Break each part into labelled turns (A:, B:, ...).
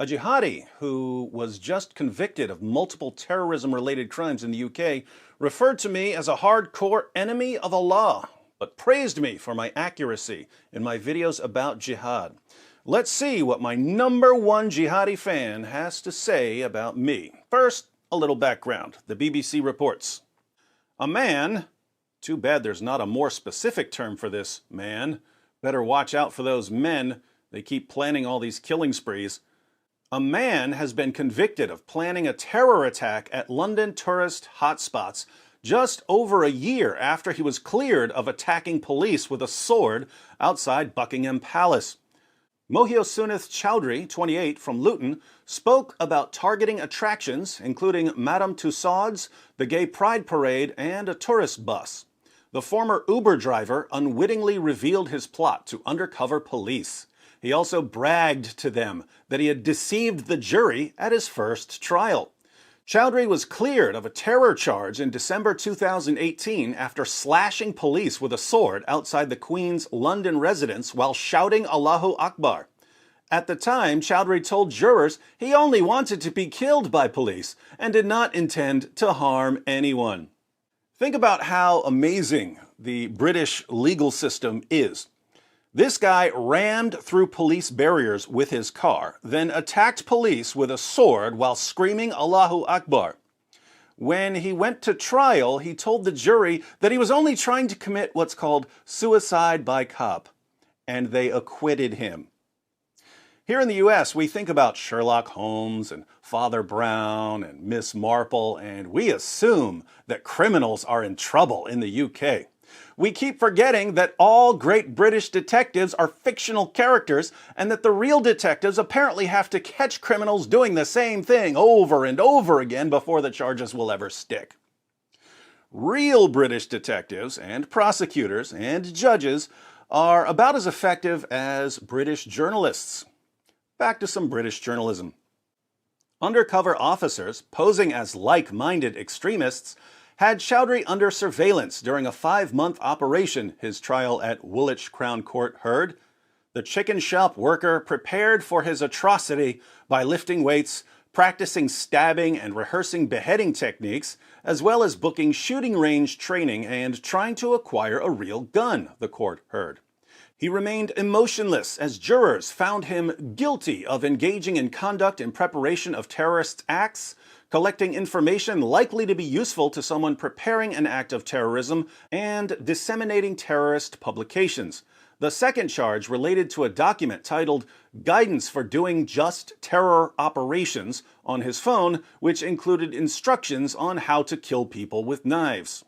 A: A jihadi who was just convicted of multiple terrorism-related crimes in the UK referred to me as a hardcore enemy of Allah, but praised me for my accuracy in my videos about jihad. Let's see what my #1 jihadi fan has to say about me. First, a little background. The BBC reports. A man, too bad there's not a more specific term for this man. Better watch out for those men. They keep planning all these killing sprees. A man has been convicted of planning a terror attack at London tourist hotspots just over a year after he was cleared of attacking police with a sword outside Buckingham Palace. Mohiussunnath Chowdhury, 28, from Luton, spoke about targeting attractions, including Madame Tussauds, the Gay Pride Parade, and a tourist bus. The former Uber driver unwittingly revealed his plot to undercover police. He also bragged to them that he had deceived the jury at his first trial. Chowdhury was cleared of a terror charge in December 2018 after slashing police with a sword outside the Queen's London residence while shouting Allahu Akbar. At the time, Chowdhury told jurors he only wanted to be killed by police and did not intend to harm anyone. Think about how amazing the British legal system is. This guy rammed through police barriers with his car, then attacked police with a sword while screaming Allahu Akbar. When he went to trial, he told the jury that he was only trying to commit what's called suicide by cop, and they acquitted him. Here in the US, we think about Sherlock Holmes and Father Brown and Miss Marple, and we assume that criminals are in trouble in the UK. We keep forgetting that all great British detectives are fictional characters and that the real detectives apparently have to catch criminals doing the same thing over and over again before the charges will ever stick. Real British detectives and prosecutors and judges are about as effective as British journalists. Back to some British journalism. Undercover officers, posing as like-minded extremists, had Chowdhury under surveillance during a 5-month operation his trial at Woolwich Crown Court heard. The chicken shop worker prepared for his atrocity by lifting weights, practicing stabbing and rehearsing beheading techniques, as well as booking shooting range training and trying to acquire a real gun, the court heard. He remained emotionless as jurors found him guilty of engaging in conduct in preparation of terrorist acts, collecting information likely to be useful to someone preparing an act of terrorism, and disseminating terrorist publications. The second charge related to a document titled Guidance for Doing Just Terror Operations on his phone, which included instructions on how to kill people with knives.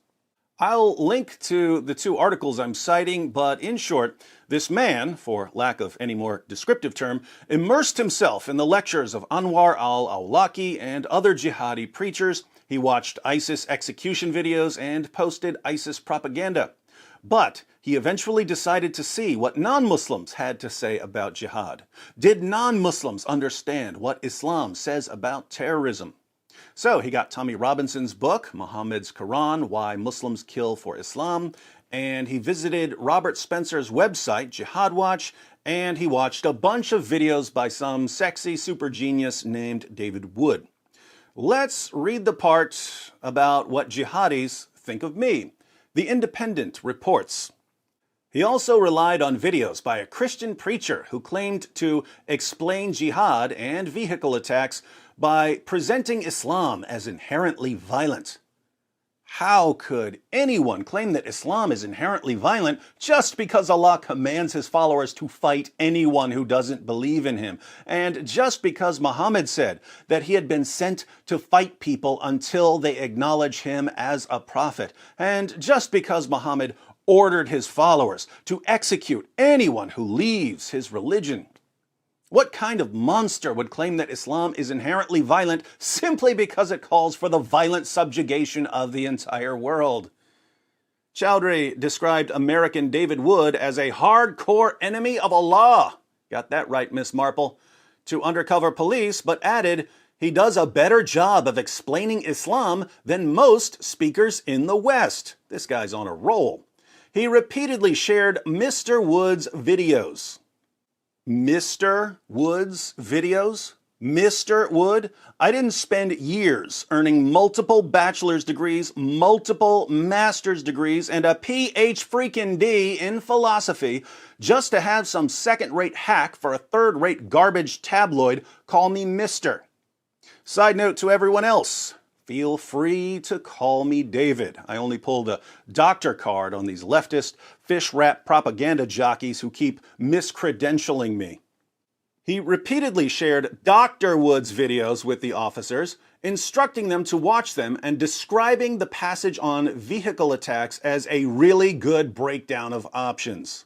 A: I'll link to the 2 articles I'm citing, but in short, this man, for lack of any more descriptive term, immersed himself in the lectures of Anwar al-Awlaki and other jihadi preachers. He watched ISIS execution videos and posted ISIS propaganda. But he eventually decided to see what non-Muslims had to say about jihad. Did non-Muslims understand what Islam says about terrorism? So he got Tommy Robinson's book, Muhammad's Quran, Why Muslims Kill for Islam, and he visited Robert Spencer's website, Jihad Watch, and he watched a bunch of videos by some sexy super genius named David Wood. Let's read the part about what jihadis think of me. The Independent reports. He also relied on videos by a Christian preacher who claimed to explain jihad and vehicle attacks by presenting Islam as inherently violent. How could anyone claim that Islam is inherently violent just because Allah commands his followers to fight anyone who doesn't believe in him, and just because Muhammad said that he had been sent to fight people until they acknowledge him as a prophet, and just because Muhammad ordered his followers to execute anyone who leaves his religion? What kind of monster would claim that Islam is inherently violent simply because it calls for the violent subjugation of the entire world? Chowdhury described American David Wood as a hardcore enemy of Allah. Got that right, Miss Marple. To undercover police, but added, he does a better job of explaining Islam than most speakers in the West. This guy's on a roll. He repeatedly shared Mr. Wood's videos. Mr. Wood's videos? Mr. Wood, I didn't spend years earning multiple bachelor's degrees, multiple master's degrees, and a Ph.D. in philosophy just to have some second-rate hack for a third-rate garbage tabloid call me Mr. Side note to everyone else, feel free to call me David. I only pulled a doctor card on these leftist, fish-wrap propaganda jockeys who keep miscredentialing me. He repeatedly shared Dr. Wood's videos with the officers, instructing them to watch them and describing the passage on vehicle attacks as a really good breakdown of options.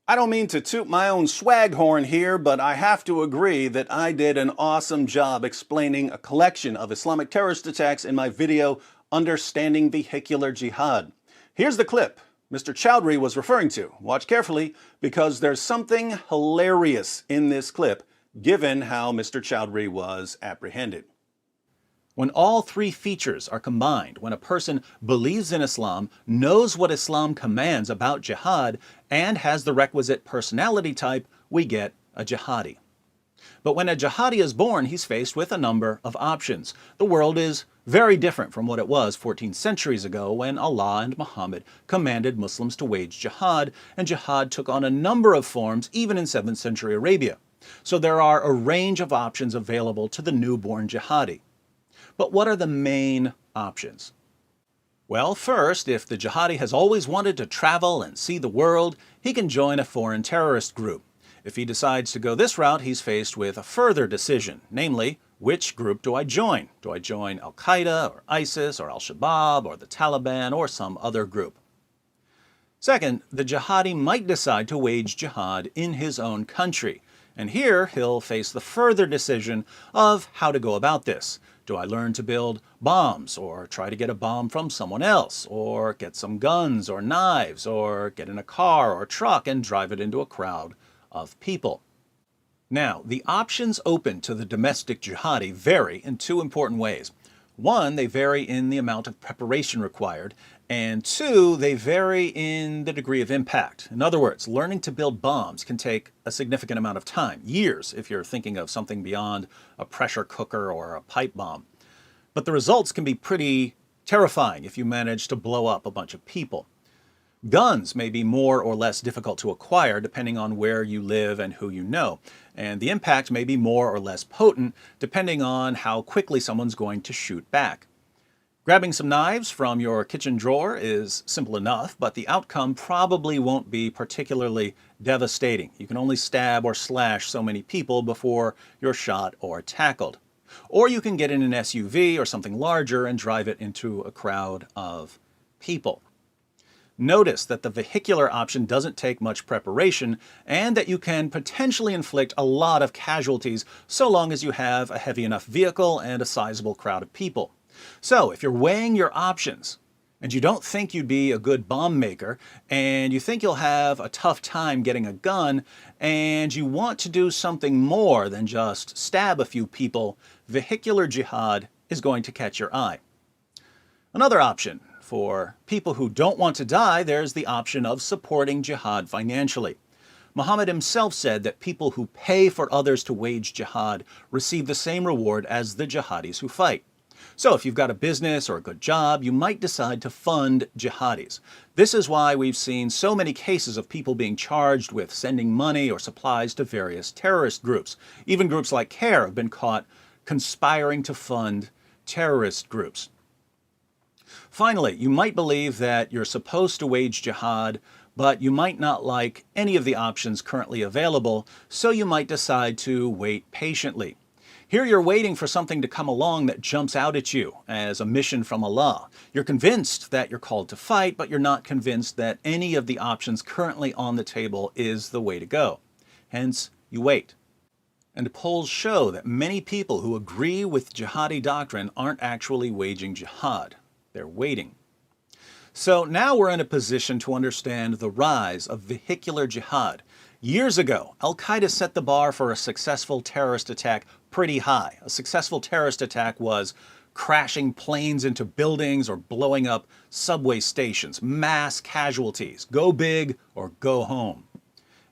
A: I don't mean to toot my own swag horn here, but I have to agree that I did an awesome job explaining a collection of Islamic terrorist attacks in my video, Understanding Vehicular Jihad. Here's the clip Mr. Chowdhury was referring to. Watch carefully, because there's something hilarious in this clip, given how Mr. Chowdhury was apprehended. When all three features are combined, when a person believes in Islam, knows what Islam commands about jihad, and has the requisite personality type, we get a jihadi. But when a jihadi is born, he's faced with a number of options. The world is very different from what it was 14 centuries ago when Allah and Muhammad commanded Muslims to wage jihad, and jihad took on a number of forms even in 7th century Arabia. So there are a range of options available to the newborn jihadi. But what are the main options? Well, first, if the jihadi has always wanted to travel and see the world, he can join a foreign terrorist group. If he decides to go this route, he's faced with a further decision, namely, which group do I join? Do I join Al-Qaeda or ISIS or Al-Shabaab or the Taliban or some other group? Second, the jihadi might decide to wage jihad in his own country, and here he'll face the further decision of how to go about this. Do I learn to build bombs, or try to get a bomb from someone else, or get some guns or knives, or get in a car or truck and drive it into a crowd of people? Now, the options open to the domestic jihadi vary in two important ways. One, they vary in the amount of preparation required, and two, they vary in the degree of impact. In other words, learning to build bombs can take a significant amount of time, years if you're thinking of something beyond a pressure cooker or a pipe bomb. But the results can be pretty terrifying if you manage to blow up a bunch of people. Guns may be more or less difficult to acquire depending on where you live and who you know, and the impact may be more or less potent depending on how quickly someone's going to shoot back. Grabbing some knives from your kitchen drawer is simple enough, but the outcome probably won't be particularly devastating. You can only stab or slash so many people before you're shot or tackled. Or you can get in an SUV or something larger and drive it into a crowd of people. Notice that the vehicular option doesn't take much preparation and that you can potentially inflict a lot of casualties so long as you have a heavy enough vehicle and a sizable crowd of people. So if you're weighing your options and you don't think you'd be a good bomb maker and you think you'll have a tough time getting a gun and you want to do something more than just stab a few people, vehicular jihad is going to catch your eye. Another option. For people who don't want to die, there's the option of supporting jihad financially. Muhammad himself said that people who pay for others to wage jihad receive the same reward as the jihadis who fight. So if you've got a business or a good job, you might decide to fund jihadis. This is why we've seen so many cases of people being charged with sending money or supplies to various terrorist groups. Even groups like CARE have been caught conspiring to fund terrorist groups. Finally, you might believe that you're supposed to wage jihad, but you might not like any of the options currently available, so you might decide to wait patiently. Here you're waiting for something to come along that jumps out at you as a mission from Allah. You're convinced that you're called to fight, but you're not convinced that any of the options currently on the table is the way to go. Hence, you wait. And polls show that many people who agree with jihadi doctrine aren't actually waging jihad. They're waiting. So now we're in a position to understand the rise of vehicular jihad. Years ago, Al-Qaeda set the bar for a successful terrorist attack pretty high. A successful terrorist attack was crashing planes into buildings or blowing up subway stations, mass casualties, go big or go home.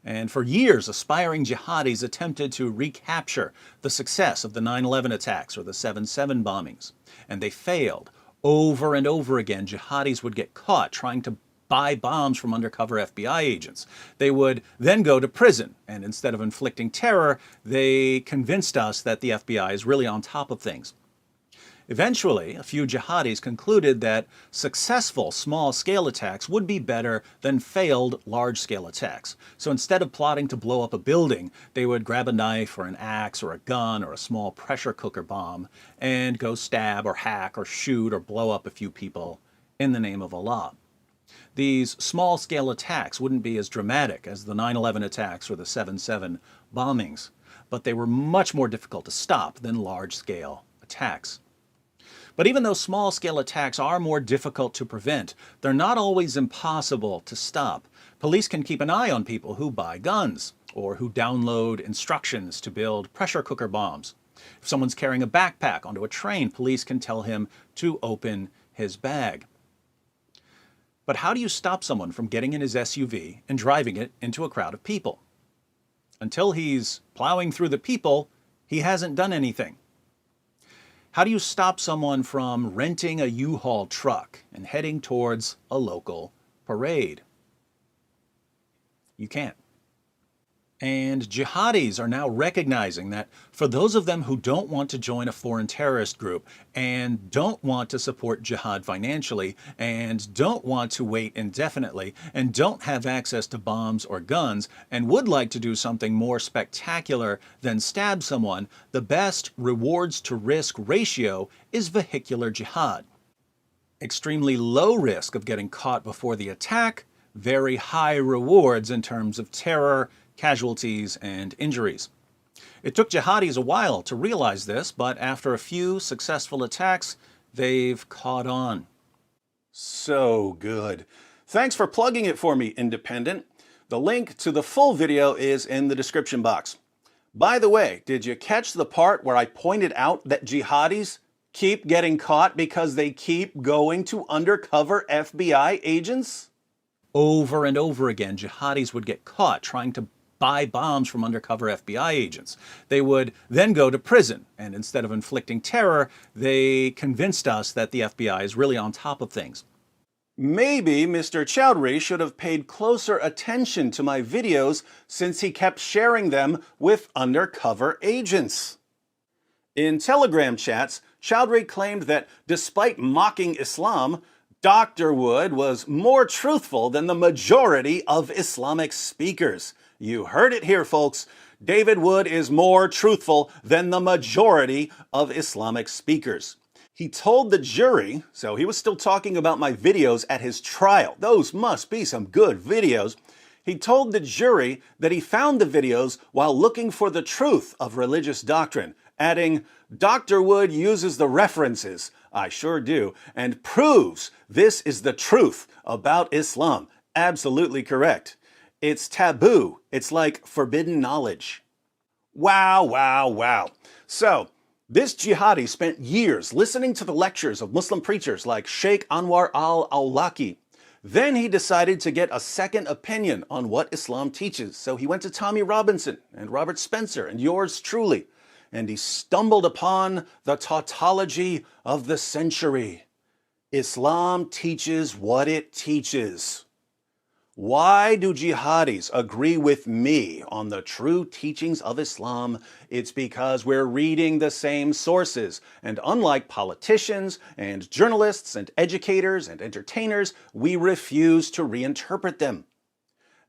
A: And for years, aspiring jihadis attempted to recapture the success of the 9/11 attacks or the 7/7 bombings. And they failed. Over and over again, jihadis would get caught trying to buy bombs from undercover FBI agents. They would then go to prison, and instead of inflicting terror, they convinced us that the FBI is really on top of things. Eventually, a few jihadis concluded that successful small-scale attacks would be better than failed large-scale attacks. So instead of plotting to blow up a building, they would grab a knife or an axe or a gun or a small pressure cooker bomb and go stab or hack or shoot or blow up a few people in the name of Allah. These small-scale attacks wouldn't be as dramatic as the 9/11 attacks or the 7/7 bombings, but they were much more difficult to stop than large-scale attacks. But even though small-scale attacks are more difficult to prevent, they're not always impossible to stop. Police can keep an eye on people who buy guns or who download instructions to build pressure cooker bombs. If someone's carrying a backpack onto a train, police can tell him to open his bag. But how do you stop someone from getting in his SUV and driving it into a crowd of people? Until he's plowing through the people, he hasn't done anything. How do you stop someone from renting a U-Haul truck and heading towards a local parade? You can't. And jihadis are now recognizing that for those of them who don't want to join a foreign terrorist group and don't want to support jihad financially and don't want to wait indefinitely and don't have access to bombs or guns and would like to do something more spectacular than stab someone, the best rewards to risk ratio is vehicular jihad. Extremely low risk of getting caught before the attack, very high rewards in terms of terror, casualties, and injuries. It took jihadis a while to realize this, but after a few successful attacks, they've caught on. So good. Thanks for plugging it for me, Independent. The link to the full video is in the description box. By the way, did you catch the part where I pointed out that jihadis keep getting caught because they keep going to undercover FBI agents? Over and over again, jihadis would get caught trying to buy bombs from undercover FBI agents. They would then go to prison, and instead of inflicting terror, they convinced us that the FBI is really on top of things. Maybe Mr. Chowdhury should have paid closer attention to my videos since he kept sharing them with undercover agents. In Telegram chats, Chowdhury claimed that despite mocking Islam, Dr. Wood was more truthful than the majority of Islamic speakers. You heard it here, folks. David Wood is more truthful than the majority of Islamic speakers. He told the jury, so he was still talking about my videos at his trial. Those must be some good videos. He told the jury that he found the videos while looking for the truth of religious doctrine, adding, "Dr. Wood uses the references, I sure do, and proves this is the truth about Islam." Absolutely correct. It's taboo. It's like forbidden knowledge. Wow, wow, wow. So, this jihadi spent years listening to the lectures of Muslim preachers like Sheikh Anwar al-Awlaki. Then he decided to get a second opinion on what Islam teaches. So he went to Tommy Robinson and Robert Spencer and yours truly. And he stumbled upon the tautology of the century. Islam teaches what it teaches. Why do jihadis agree with me on the true teachings of Islam? It's because we're reading the same sources, and unlike politicians and journalists and educators and entertainers, we refuse to reinterpret them.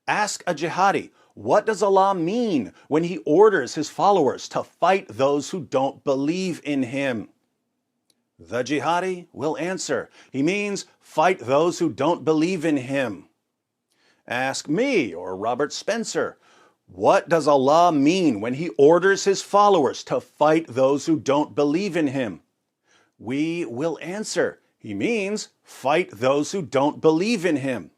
A: Ask a jihadi, what does Allah mean when He orders His followers to fight those who don't believe in Him? The jihadi will answer, He means fight those who don't believe in Him. Ask me or Robert Spencer, what does Allah mean when He orders His followers to fight those who don't believe in Him? We will answer, He means fight those who don't believe in Him.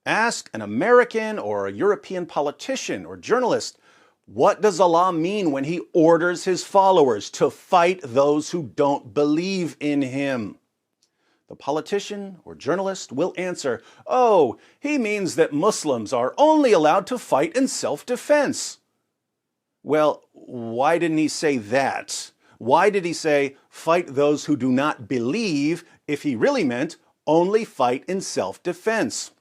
A: Ask an American or a European politician or journalist, what does Allah mean when He orders His followers to fight those who don't believe in Him? the politician or journalist will answer, "Oh, he means that Muslims are only allowed to fight in self-defense." Well, why didn't he say that? Why did he say, "Fight those who do not believe," if he really meant only fight in self-defense?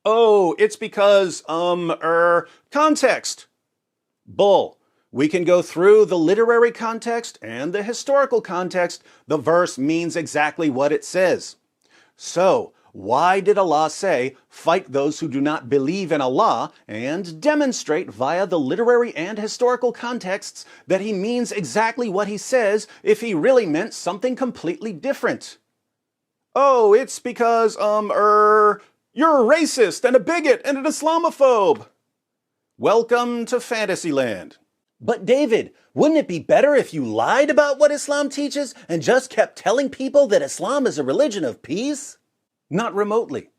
A: Oh, it's because, context. Bull. We can go through the literary context and the historical context. The verse means exactly what it says. So, why did Allah say, "Fight those who do not believe in Allah," and demonstrate via the literary and historical contexts that he means exactly what he says if he really meant something completely different? Oh, it's because, you're a racist and a bigot and an Islamophobe. Welcome to Fantasyland. But David, wouldn't it be better if you lied about what Islam teaches and just kept telling people that Islam is a religion of peace? Not remotely.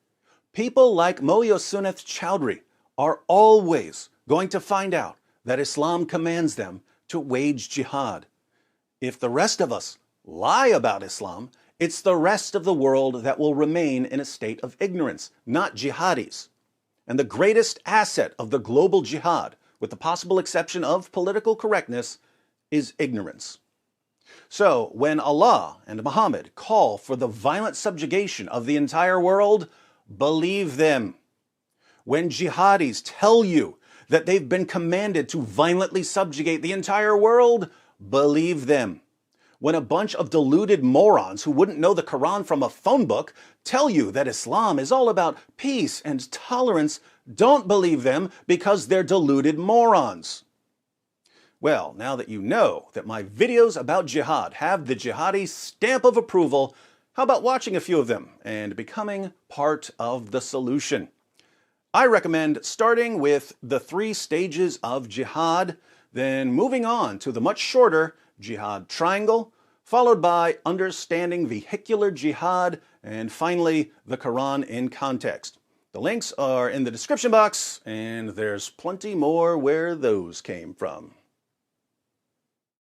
A: People like Mohiussunnath Chowdhury are always going to find out that Islam commands them to wage jihad. If the rest of us lie about Islam, it's the rest of the world that will remain in a state of ignorance, not jihadis. And the greatest asset of the global jihad, with the possible exception of political correctness, is ignorance. So, when Allah and Muhammad call for the violent subjugation of the entire world, believe them. When jihadis tell you that they've been commanded to violently subjugate the entire world, believe them. When a bunch of deluded morons who wouldn't know the Quran from a phone book tell you that Islam is all about peace and tolerance, don't believe them because they're deluded morons. Well, now that you know that my videos about jihad have the jihadi stamp of approval, how about watching a few of them and becoming part of the solution? I recommend starting with the 3 stages of jihad, then moving on to the much shorter jihad triangle, followed by understanding vehicular jihad, and finally the Quran in context. The links are in the description box, and there's plenty more where those came from.